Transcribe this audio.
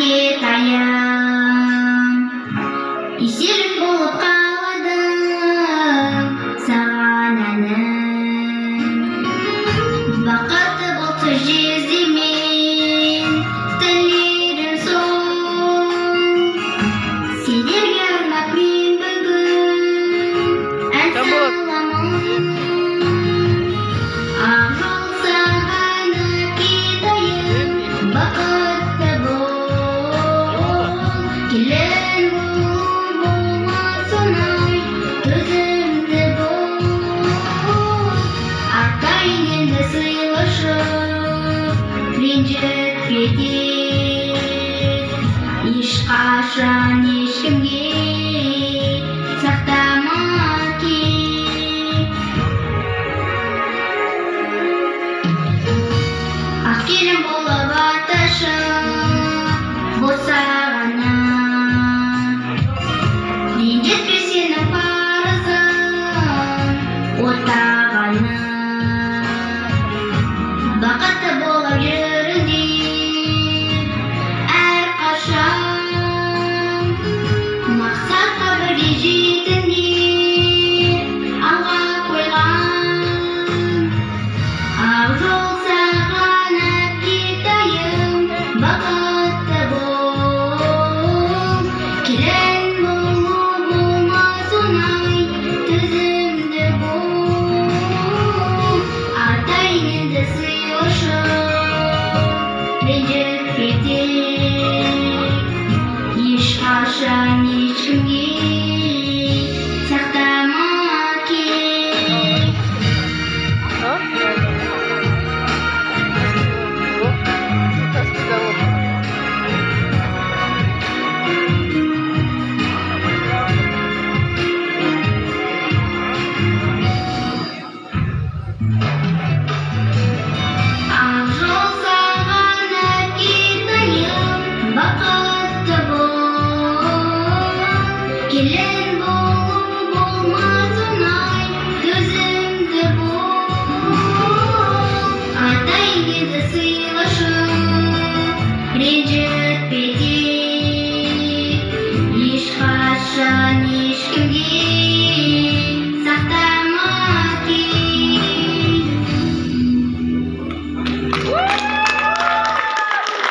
капитайым, еселік болып қалады саған әнім. Бақытты болса жездемен тілерім сол, сендерге арнап мен бүгін ән саламын. Ақ жол саған әпкетайым, бақытты бол, келін болмас оңай, төзімді бол. Артайын енді сыйлашы, ренжітпе тек, ешқашан ешкімге сақтама кек. Ақ келін болып аташы босағаны, ренжітпе сенің парызың отағаны. Бақытты болып жүріңдер әрқашан, мақсатқа бірге жетіңдер алға қойған. Ақ жол саған әпкетайым, бақытты бол, келін болмас оңай, төзімді бол. Артайын енді сыйлашы, ренжітпе тек, ешқашан ешкімге